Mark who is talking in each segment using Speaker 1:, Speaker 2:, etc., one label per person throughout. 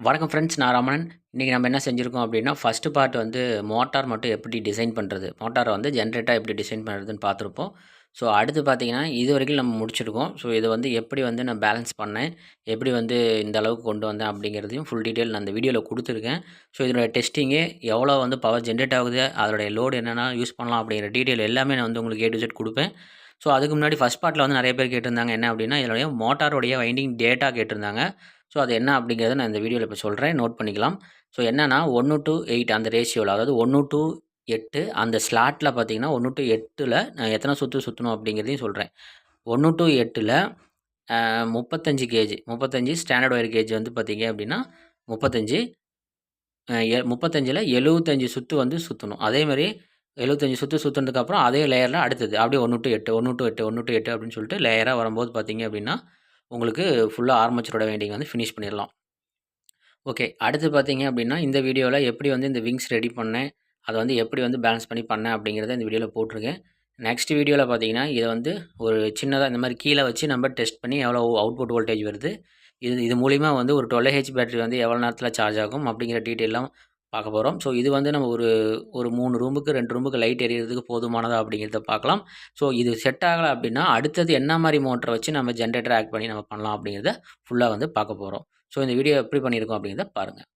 Speaker 1: வணக்கம் ஃப்ரெண்ட்ஸ், நான் ரமணன். இன்றைக்கி நம்ம என்ன செஞ்சுருக்கோம் அப்படின்னா, ஃபஸ்ட்டு பார்ட் வந்து மோட்டார் மட்டும் எப்படி டிசைன் பண்ணுறது, மோட்டாரை வந்து ஜென்ரேட்டாக எப்படி டிசைன் பண்ணுறதுன்னு பார்த்துருப்போம். ஸோ அடுத்து பார்த்தீங்கன்னா, இது வரைக்கும் நம்ம முடிச்சிருக்கோம். ஸோ இதை வந்து எப்படி வந்து நான் பேலன்ஸ் பண்ணேன், எப்படி வந்து இந்த அளவுக்கு கொண்டு வந்தேன் அப்படிங்கிறதையும் ஃபுல் டீட்டெயில் நான் அந்த வீடியோவில் கொடுத்துருக்கேன். ஸோ இதோட டெஸ்டிங்கு எவ்வளோ வந்து பவர் ஜென்ரேட் ஆகுது, அதோடைய லோடு என்னென்னா யூஸ் பண்ணலாம் அப்படிங்கிற டீட்டெயில் எல்லாமே நான் வந்து உங்களுக்கு A to Z கொடுப்பேன். ஸோ அதுக்கு முன்னாடி ஃபஸ்ட் பார்ட்டில் வந்து நிறைய பேர் கேட்டிருந்தாங்க என்ன அப்படின்னா, இதனுடைய மோட்டாரோடைய வைண்டிங் டேட்டா கேட்டிருந்தாங்க. ஸோ அது என்ன அப்படிங்கிறத நான் இந்த வீடியோவில் இப்போ சொல்கிறேன், நோட் பண்ணிக்கலாம். ஸோ என்னென்னா 1:8 அந்த ரேஷியோவில், அதாவது 1:8 அந்த ஸ்லாட்டில் பார்த்தீங்கன்னா 1:8ல் நான் எத்தனை சுற்றணும் அப்படிங்கிறதையும் சொல்கிறேன். 1:8ல் 35 கேஜி 35 ஸ்டாண்டர்ட் ஒயர் கேஜ் வந்து பார்த்தீங்க அப்படின்னா 35 35ல் 75 சுற்று வந்து சுற்றணும். அதேமாதிரி 75 சுற்று சுற்றுனதுக்கப்புறம் அதே லேயரில் அடுத்தது அப்படியே 1:8 அப்படின்னு சொல்லிட்டு லேயராக வரும்போது பார்த்தீங்க அப்படின்னா உங்களுக்கு ஃபுல்லாக ஆர்மேச்சரோட வைண்டிங் வந்து ஃபினிஷ் பண்ணிடலாம். ஓகே, அடுத்து பார்த்தீங்க அப்படின்னா இந்த வீடியோவில் எப்படி வந்து இந்த விங்ஸ் ரெடி பண்ணேன், அதை வந்து எப்படி வந்து பேலன்ஸ் பண்ணி பண்ணேன் அப்படிங்கிறத இந்த வீடியோவில் போட்டிருக்கேன். நெக்ஸ்ட் வீடியோவில் பார்த்தீங்கன்னா இதை வந்து ஒரு சின்னதாக இந்த மாதிரி கீழே வச்சு நம்ம டெஸ்ட் பண்ணி எவ்வளோ அவுட்புட் வோல்டேஜ் வருது, இது மூலிமா வந்து ஒரு 12H பேட்டரி வந்து எவ்வளோ நேரத்தில் சார்ஜ் ஆகும் அப்படிங்கிற டீட்டெயிலாம் பார்க்க போகிறோம். ஸோ இது வந்து நம்ம ஒரு 3 ரூமுக்கு 2 ரூமுக்கு லைட் எரியறதுக்கு போதுமானதா அப்படிங்கிறத பார்க்கலாம். ஸோ இது செட் ஆகலை அப்படின்னா அடுத்தது என்ன மாதிரி மோட்டரை வச்சு நம்ம ஜென்ரேட்டர் ஆக்ட் பண்ணி நம்ம பண்ணலாம் அப்படிங்கிறத ஃபுல்லாக வந்து பார்க்க போகிறோம். ஸோ இந்த வீடியோ எப்படி பண்ணியிருக்கோம் அப்படிங்கிறத பாருங்கள்.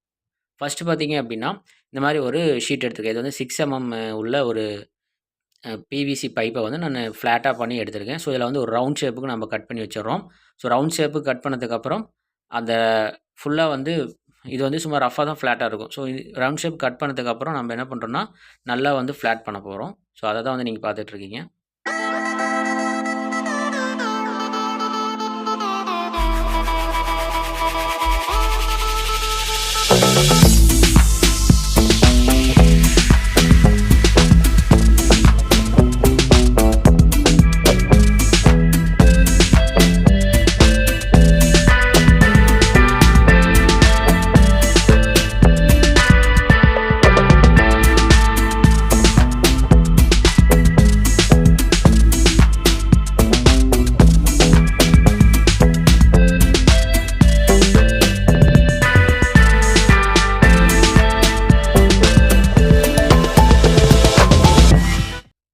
Speaker 1: ஃபஸ்ட்டு பார்த்தீங்க அப்படின்னா இந்த மாதிரி ஒரு ஷீட் எடுத்துருக்கேன். இது வந்து 6 mm உள்ள ஒரு PVC பைப்பை வந்து நான் ஃப்ளாட்டாக பண்ணி எடுத்திருக்கேன். ஸோ இதில் வந்து ஒரு ரவுண்ட் ஷேப்புக்கு நம்ம கட் பண்ணி வச்சிடறோம். ஸோ ரவுண்ட் ஷேப்புக்கு கட் பண்ணதுக்கப்புறம் அந்த ஃபுல்லாக வந்து இது வந்து சும்மா ரஃபாக தான் ஃப்ளாட்டாக இருக்கும். ஸோ ரவுண்ட் ஷேப் கட் பண்ணதுக்கப்புறம் நம்ம என்ன பண்ணுறோம்னா நல்லா வந்து ஃப்ளாட் பண்ண போகிறோம். ஸோ அதை தான் வந்து நீங்கள் பார்த்துட்ருக்கீங்க.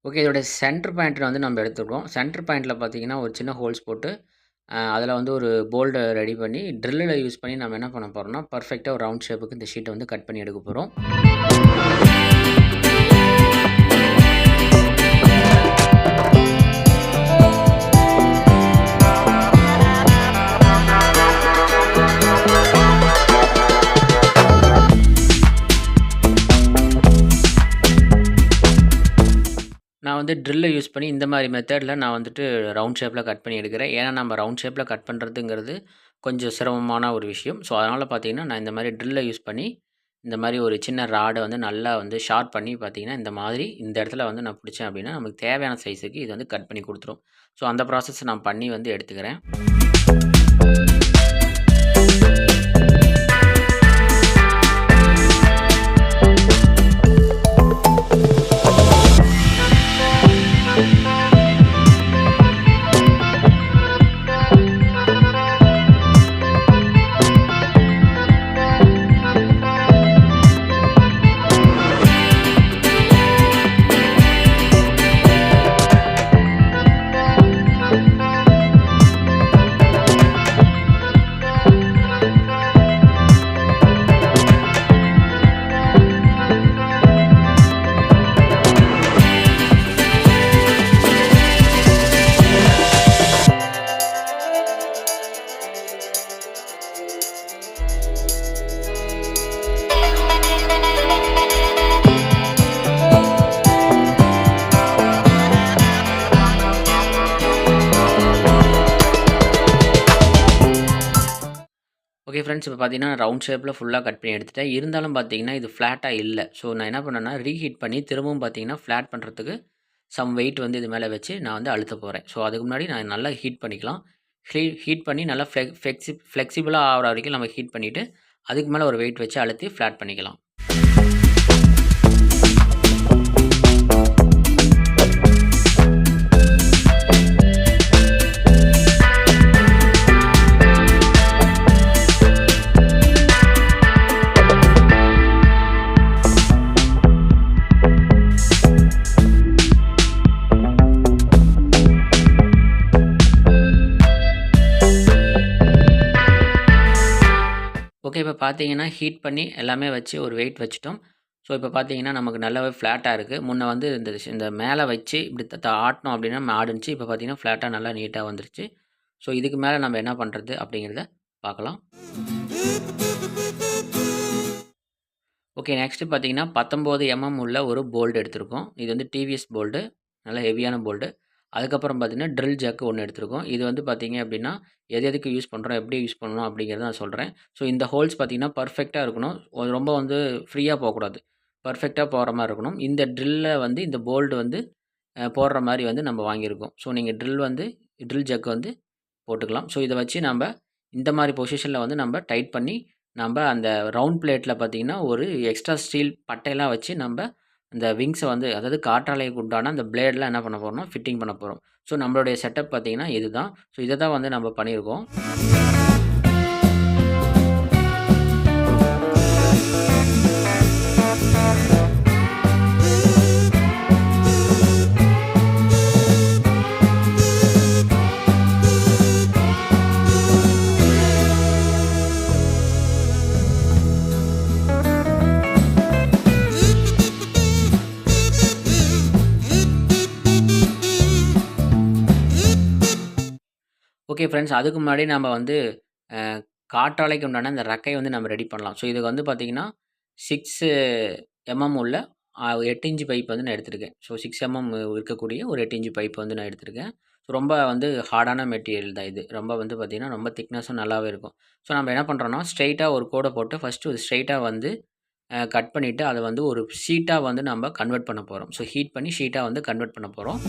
Speaker 1: ஓகே, இதோட சென்டர் பாயிண்ட்டில் வந்து நம்ம எடுத்துக்கிறோம். சென்டர் பாயிண்ட்டில் பார்த்தீங்கன்னா ஒரு சின்ன ஹோல்ஸ் போட்டு அதில் வந்து ஒரு போல்டை ரெடி பண்ணி ட்ரில்லில் யூஸ் பண்ணி நம்ம என்ன பண்ண போகிறோம்னா பர்ஃபெக்டாக ஒரு ரவுண்ட் ஷேப்புக்கு இந்த ஷீட்டை வந்து கட் பண்ணி எடுக்க போகிறோம். நான் வந்து ட்ரில்லை யூஸ் பண்ணி இந்த மாதிரி மெத்தடில் நான் வந்துட்டு ரவுண்ட் ஷேப்பில் கட் பண்ணி எடுக்கிறேன். ஏன்னா நம்ம ரவுண்ட் ஷேப்பில் கட் பண்ணுறதுங்கிறது கொஞ்சம் சிரமமான ஒரு விஷயம். ஸோ அதனால் பார்த்தீங்கன்னா நான் இந்த மாதிரி ட்ரில்லை யூஸ் பண்ணி இந்த மாதிரி ஒரு சின்ன ராடை வந்து நல்லா வந்து ஷார்ப் பண்ணி பார்த்தீங்கன்னா இந்த மாதிரி இந்த இடத்துல வந்து நான் பிடிச்சேன் அப்படின்னா நமக்கு தேவையான சைஸுக்கு இது வந்து கட் பண்ணி கொடுத்துரும். ஸோ அந்த ப்ராசஸ் நான் பண்ணி வந்து எடுத்துக்கிறேன். ஓகே ஃப்ரெண்ட்ஸ், இப்போ பார்த்தீங்கன்னா ரவுண்ட் ஷேப்பில் ஃபுல்லாக கட் பண்ணி எடுத்துட்டேன். இருந்தாலும் பார்த்தீங்கன்னா இது ஃப்ளாட்டாக இல்லை. ஸோ நான் என்ன பண்ணேன்னா ரீஹீட் பண்ணி திரும்பவும் பார்த்தீங்கன்னா ஃப்ளாட் பண்ணுறதுக்கு சம் வெயிட் வந்து இது மேலே வச்சு நான் வந்து அழுத்த போகிறேன். ஸோ அதுக்கு முன்னாடி நான் நல்லா ஹீட் பண்ணிக்கலாம். ஹீட் பண்ணி நல்லா ஃப்ளெக்சிபிளாக ஆகிற வரைக்கும் நம்ம ஹீட் பண்ணிவிட்டு அதுக்கு மேலே ஒரு வெயிட் வச்சு அழுத்தி ஃப்ளாட் பண்ணிக்கலாம். பார்த்தீங்கன்னா, ஹீட் பண்ணி எல்லாமே வச்சு ஒரு வெயிட் வச்சுட்டோம். ஸோ, இப்போ பார்த்தீங்கன்னா, நமக்கு நல்லாவே ஃப்ளாட்டா இருக்கு. முன்ன வந்து இந்த மேல வச்சு இப்படி ஆட்டுனோம் அப்படின்னா ஆடுனுச்சு. இப்போ பார்த்தீங்கன்னா, ஃப்ளாட்டா நல்லா நீட்டா வந்துருச்சு. ஸோ, இதுக்கு மேல நம்ம என்ன பண்றது அப்படிங்கிறத பார்க்கலாம். ஓகே. நெக்ஸ்ட்டு பார்த்தீங்கன்னா, 19 உள்ள ஒரு போல்ட் எடுத்திருக்கோம். இது வந்து டிவிஎஸ் போல்டு. நல்லா ஹெவியான போல்டு. அதுக்கப்புறம் பார்த்தீங்கன்னா, ட்ரில் ஜாக் ஒண்ணு எடுத்திருக்கோம். இது வந்து பார்த்தீங்க அப்படின்னா, எதுக்கு யூஸ் பண்றோம், எப்படி யூஸ் பண்ணணும் அப்படிங்கிறத நான் சொல்றேன். ஸோ, இந்த ஹோல்ஸ் பார்த்தீங்கன்னா, பெர்ஃபெக்ட்டா இருக்கணும். ரொம்ப வந்து ஃப்ரீயா போகக்கூடாது. பெர்ஃபெக்ட்டா போற மாரி இருக்கணும். இந்த ட்ரில்ல வந்து இந்த போல்ட் வந்து போடுற மாரி வந்து நம்ம வாங்கியிருக்கோம். ஸோ, நீங்க ட்ரில் ஜாக் வந்து போட்டுக்கலாம். ஸோ, இத வச்சு நம்ப இந்த மாரி பொசிஷன்ல வந்து நம்ப டைட் பண்ணி, நம்ப அந்த ரவுண்ட் பிளேட்ல பார்த்தீங்கன்னா, ஒரு எக்ஸ்ட்ரா ஸ்டீல் பட்டையெல்லாம் வச்சு நம்ப அந்த விங்ஸ வந்து அதாவது காற்றாலைக்கு உண்டான அந்த பிளேட்லாம் என்ன பண்ண போறோம்னா, ஃபிட்டிங் பண்ண போறோம். ஸோ, நம்மளுடைய செட்டப் பார்த்தீங்கன்னா இதுதான். ஸோ, இத தான் வந்து நம்ம பண்ணியிருக்கோம். Okay friends. அதுக்கு முன்னாடி நம்ம வந்து அ காற்றாலைக்கு உண்டான அந்த ரெக்கைய வந்து நம்ம ரெடி பண்ணலாம். ஸோ, இதுக்கு வந்து பார்த்தீங்கன்னா, 6 உள்ள 8 இன்ச் பைப் வந்து நான் எடுத்திருக்கேன். ஸோ, 6 இருக்கக்கூடிய ஒரு 8 இன்ச் பைப் வந்து நான் எடுத்திருக்கேன். ஸோ, ரொம்ப வந்து ஹார்டான மெட்டீரியல் தான் இது. ரொம்ப வந்து பார்த்தீங்கன்னா, ரொம்ப திக்னஸும் நல்லாவே இருக்கும். ஸோ, நம்ம என்ன பண்ணுறோம்னா, ஸ்ட்ரெயிட்டா ஒரு கோட போட்டு ஃபர்ஸ்ட்டு ஸ்ட்ரெயிட்டா வந்து கட் பண்ணிட்டு, அத வந்து ஒரு ஷீட்டா வந்து நம்ம கன்வெர்ட் பண்ண போறோம். ஸோ, ஹீட் பண்ணி ஷீட்டா வந்து கன்வெர்ட் பண்ண போறோம்.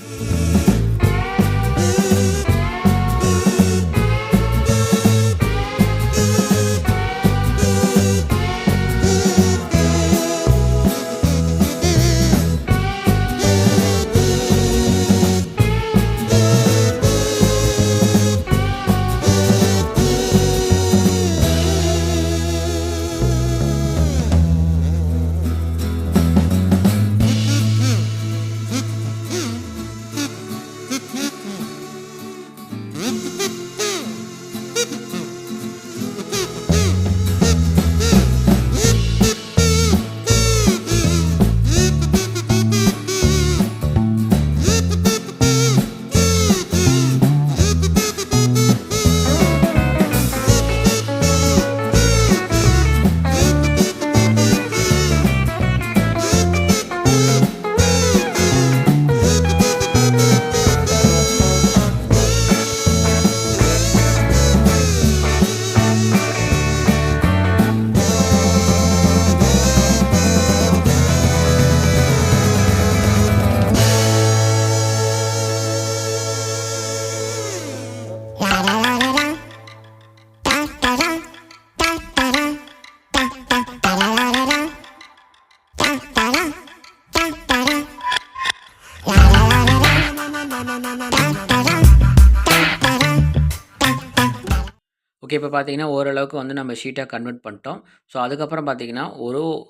Speaker 1: ஓகே. இப்போ பார்த்தீங்கன்னா, ஓரளவுக்கு வந்து நம்ம ஷீட்டா கன்வெர்ட் பண்ணிட்டோம். ஸோ, அதுக்கப்புறம் பார்த்தீங்கன்னா,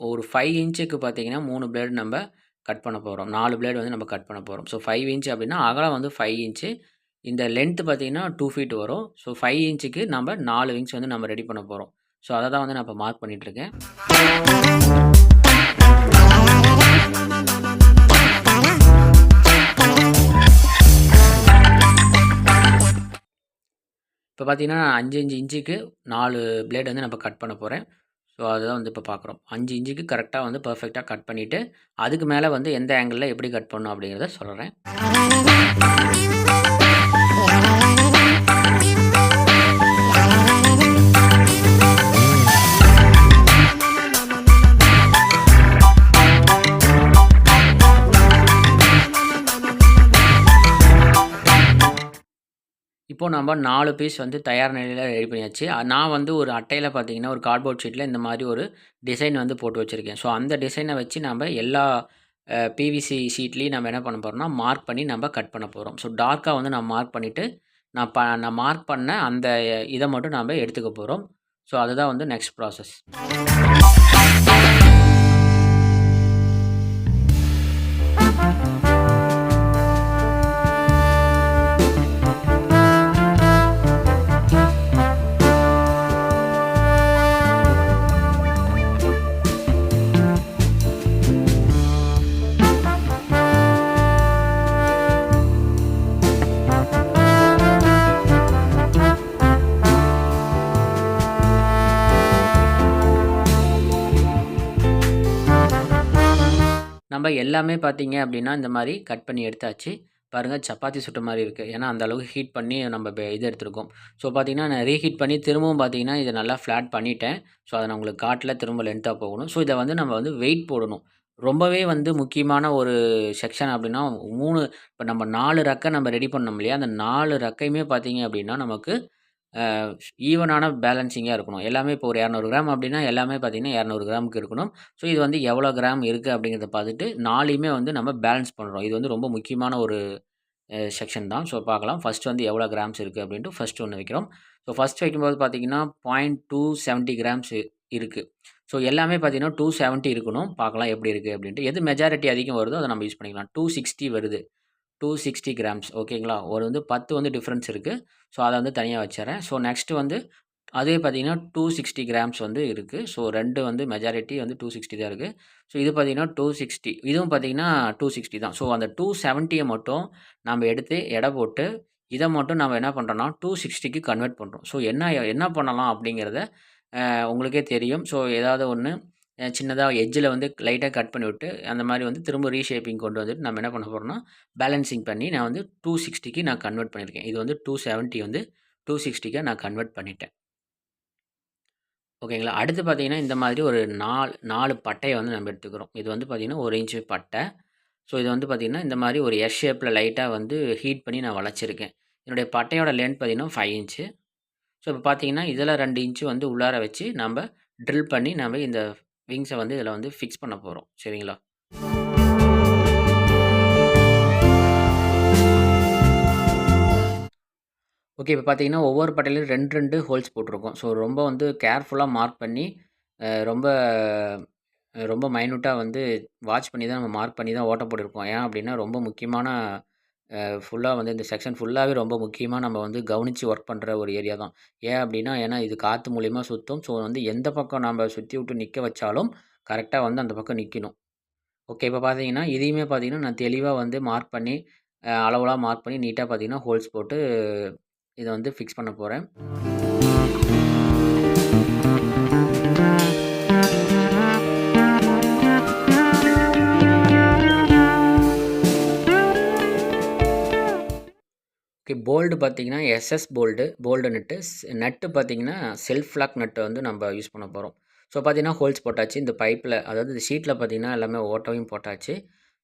Speaker 1: ஒரு 5 இன்ச்சுக்கு பார்த்தீங்கன்னா, 3 பிளேடு நம்ம கட் பண்ண போறோம். 4 பிளேடு வந்து நம்ம கட் பண்ண போறோம். ஸோ, 5 இன்ச் அப்படின்னா, அகலம் வந்து 5 இன்ச்சு. இந்த லென்த் பார்த்தீங்கன்னா, 2 ஃபீட் வரும். ஸோ, 5 இன்ச்சுக்கு நம்ம 4 விங்ஸ் வந்து நம்ம ரெடி பண்ண போறோம். ஸோ, அத தான் வந்து நான் இப்போ மார்க் பண்ணிட்டுருக்கேன். இப்போ பார்த்தீங்கன்னா, 5 இன்ச்சுக்கு 4 பிளேட் வந்து நம்ம கட் பண்ண போறேன். ஸோ, அதுதான் வந்து இப்போ பார்க்குறோம். 5 இன்ச்சுக்கு கரெக்ட்டா வந்து பெர்ஃபெக்ட்டா கட் பண்ணிட்டு, அதுக்கு மேல வந்து எந்த ஆங்கிள்ல எப்படி கட் பண்ணணும் அப்படிங்கிறத சொல்றேன். இப்போ நம்ம 4 பீஸ் வந்து தயார் நிலையில ரெடி பண்ணியாச்சு. நான் வந்து ஒரு அட்டையில பார்த்தீங்கன்னா, ஒரு கார்ட்போர்ட் ஷீட்ல இந்த மாரி ஒரு டிசைன் வந்து போட்டு வச்சிருக்கேன். ஸோ, அந்த டிசைன வச்சு நம்ம எல்லா பிவிசி ஷீட்லயும் நம்ம என்ன பண்ண போறோம்னா, மார்க் பண்ணி நம்ம கட் பண்ண போறோம். ஸோ, டார்க்கா வந்து நான் மார்க் பண்ணிட்டு, நான் மார்க் பண்ண அந்த இத மட்டும் நாம எடுத்துக்க போறோம். ஸோ, அதுதான் வந்து நெக்ஸ்ட் ப்ராசஸ். நம்ம எல்லாமே பார்த்தீங்க அப்படின்னா, இந்த மாரி கட் பண்ணி எடுத்தாச்சு. பாருங்க சப்பாத்தி சுட்ட மாரி இருக்கு. ஏன்னா, அந்த அளவுக்கு ஹீட் பண்ணி நம்ம இது எடுத்திருக்கோம். ஸோ பார்த்தீங்கன்னா, நான் ரீஹீட் பண்ணி திரும்பவும் பார்த்தீங்கன்னா, இத நல்லா ஃப்ளாட் பண்ணிட்டேன். ஸோ அத நான் உங்களுக்கு காட்டல. திரும்ப லென்த்தா போகணும். ஸோ இத வந்து நம்ம வந்து வெயிட் போடணும். ரொம்பவே வந்து முக்கியமான ஒரு செக்ஷன் அப்படின்னா 3 இப்ப நம்ம 4 ரெக்க நம்ம ரெடி பண்ணோம் இல்லையா? அந்த 4 ரெக்கையுமே பார்த்தீங்க அப்படின்னா, நமக்கு அ ஈவனான பேலன்சிங்கா இருக்கணும். எல்லாமே இப்போ ஒரு 200 கிராம் அப்படின்னா, எல்லாமே பார்த்தீங்கன்னா 200 கிராமுக்கு இருக்கணும். ஸோ இது வந்து எவ்வளோ கிராம் இருக்கு அப்படிங்கிறத பார்த்துட்டு 4யுமே வந்து நம்ம பேலன்ஸ் பண்றோம். இது வந்து ரொம்ப முக்கியமான ஒரு செக்ஷன் தான். ஸோ பார்க்கலாம். ஃபர்ஸ்ட் வந்து எவ்வளோ கிராம்ஸ் இருக்கு அப்படின்ட்டு ஃபர்ஸ்ட் ஒண்ணு வைக்கிறோம். ஸோ ஃபர்ஸ்ட் வைக்கும்போது பார்த்தீங்கன்னா, 0.270 கிராம்ஸ் இருக்கு. ஸோ எல்லாமே பார்த்தீங்கன்னா 270 இருக்கணும். பார்க்கலாம் எப்படி இருக்கு அப்படின்ட்டு. எது மெஜாரிட்டி அதிகம் வருதோ அத நம்ம யூஸ் பண்ணிக்கலாம். 260 வருது. 260 கிராம்ஸ் ஓகேங்களா? ஒரு வந்து 10 வந்து டிஃபரன்ஸ் இருக்கு. ஸோ அத வந்து தனியா வச்சுர்றேன். ஸோ நெக்ஸ்ட் வந்து அதே பார்த்தீங்கன்னா 260 கிராம்ஸ் வந்து இருக்கு. ஸோ 2 வந்து மெஜாரிட்டி வந்து 260 தான் இருக்கு. ஸோ இது பார்த்தீங்கன்னா 260 இதுவும் பார்த்தீங்கன்னா 260 தான். ஸோ அந்த 270ய மட்டும் நாம எடுத்து எடை போட்டு, இத மட்டும் நாம என்ன பண்றோம்னா 260க்கு கன்வெர்ட் பண்றோம். ஸோ என்ன பண்ணலாம் அப்படிங்கிறத உங்களுக்கே தெரியும். ஸோ ஏதாவது ஒண்ணு சின்னதா எட்ஜ்ல வந்து லைட்டா கட் பண்ணிவிட்டு, அந்த மாரி வந்து திரும்ப ரீஷேப்பிங் கொண்டு வந்துட்டு நம்ம என்ன பண்ண போறோம்னா, பேலன்சிங் பண்ணி நான் வந்து 260க்கு நான் கன்வெர்ட் பண்ணியிருக்கேன். இது வந்து 270 வந்து 260க்கா நான் கன்வெர்ட் பண்ணிட்டேன். ஓகேங்களா. அடுத்து பார்த்தீங்கன்னா, இந்த மாதிரி ஒரு 4 பட்டைய வந்து நம்ம எடுத்துக்கிறோம். இது வந்து பார்த்தீங்கன்னா, 1 இன்ச் பட்டை. ஸோ இது வந்து பார்த்தீங்கன்னா, இந்த மாரி ஒரு எஸ் ஷேப்ல லைட்டா வந்து ஹீட் பண்ணி நான் வளைச்சிருக்கேன். என்னுடைய பட்டையோட லென்த் பார்த்தீங்கன்னா, 5 இன்ச்சு. ஸோ இப்போ பார்த்தீங்கன்னா, இதில 2 இன்ச்சு வந்து உள்ளார வச்சு நம்ப ட்ரில் பண்ணி நம்ம இந்த விங்ஸ வந்து இதில வந்து ஃபிக்ஸ் பண்ண போறோம். சரிங்களா? ஓகே. இப்ப பார்த்தீங்கன்னா, ஒவ்வொரு பட்டையிலும் 2, 2 ஹோல்ஸ் போட்டிருக்கோம். ஸோ ரொம்ப வந்து கேர்ஃபுல்லா மார்க் பண்ணி, ரொம்ப ரொம்ப மைன்யூட்டா வந்து வாட்ச் பண்ணி தான் நம்ம மார்க் பண்ணி தான் ஓட்ட போட்டிருப்போம். ஏன் அப்டின்னா, ரொம்ப முக்கியமான ஃபுல்லா வந்து இந்த செக்ஷன் ஃபுல்லாவே ரொம்ப முக்கியமா நம்ம வந்து கவனிச்சு ஒர்க் பண்ற ஒரு ஏரியா தான். ஏன் அப்டின்னா, ஏன்னா இது காத்து மூலியமா சுத்தும். ஸோ வந்து எந்த பக்கம் நம்ப சுத்தி விட்டு நிக்க வச்சாலும், கரெக்ட்டா வந்து அந்த பக்கம் நிக்கணும். ஓகே. இப்ப பார்த்தீங்கன்னா, இதையுமே பார்த்தீங்கன்னா, நான் தெளிவா வந்து மார்க் பண்ணி, அளவுலாம் மார்க் பண்ணி நீட்டா பார்த்தீங்கன்னா, ஹோல்ஸ் போட்டு இத வந்து ஃபிக்ஸ் பண்ண போறேன். ஓகே. போல்டு பார்த்தீங்கன்னா, எஸ்எஸ் போல்டு நட்டு பார்த்தீங்கன்னா, செல்ஃப் லாக் நட்ட வந்து நம்ப யூஸ் பண்ண போறோம். ஸோ பார்த்தீங்கன்னா, ஹோல்ஸ் போட்டாச்சு. இந்த பைப்ல அதாவது இந்த ஷீட்ல பார்த்தீங்கன்னா, எல்லாமே ஓட்டையும் போட்டாச்சு.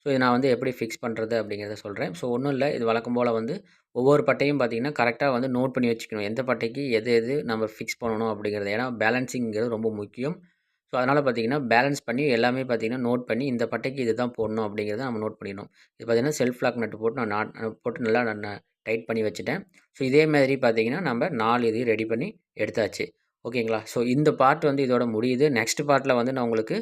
Speaker 1: ஸோ இத நான் வந்து எப்படி ஃபிக்ஸ் பண்றது அப்படிங்கிறத சொல்றேன். ஸோ ஒண்ணும் இல்ல. இது வழக்கம் போல வந்து ஒவ்வொரு பட்டையும் பார்த்தீங்கன்னா, கரெக்ட்டா வந்து நோட் பண்ணி வச்சுக்கணும். எந்த பட்டைக்கு எது எது நம்ம ஃபிக்ஸ் பண்ணணும் அப்படிங்கிறது. ஏன்னா பேலன்சிங்கிறது ரொம்ப முக்கியம். ஸோ அதனால பார்த்தீங்கன்னா, பேலன்ஸ் பண்ணி எல்லாமே பார்த்தீங்கன்னா, நோட் பண்ணி இந்த பட்டைக்கு இதுதான் போடணும் அப்படிங்கிறத நம்ம நோட் பண்ணிடணும். இது பார்த்தீங்கன்னா, செல்ஃப் லாக் நட்டு போட்டு நான் போட்டு நல்லா டைட் பண்ணி வச்சுட்டேன். ஸோ இதே மாதிரி பார்த்தீங்கன்னா, நம்ம 4 இதையும் ரெடி பண்ணி எடுத்தாச்சு. ஓகேங்களா? ஸோ இந்த பார்ட் வந்து இதோட முடியுது. நெக்ஸ்ட் பார்ட்ல வந்து நான் உங்களுக்கு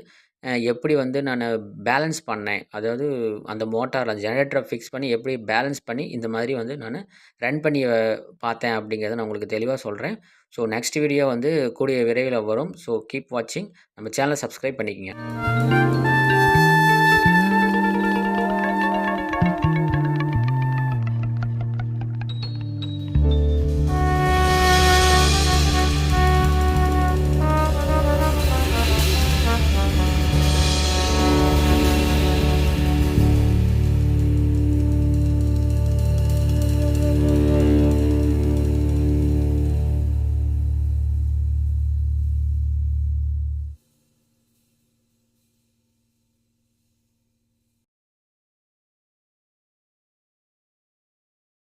Speaker 1: எப்படி வந்து நானு பேலன்ஸ் பண்ணேன். அதாவது அந்த மோட்டார் அந்த ஜெனரேட்டர ஃபிக்ஸ் பண்ணி எப்படி பேலன்ஸ் பண்ணி இந்த மாதிரி வந்து நானு ரன் பண்ணி பார்த்தேன் அப்படிங்கிறத நான் உங்களுக்கு தெளிவா சொல்றேன். ஸோ நெக்ஸ்ட் வீடியோ வந்து கூடிய விரைவில வரும். ஸோ கீப் வாட்சிங். நம்ம சேனல சப்ஸ்கிரைப் பண்ணிக்கங்க.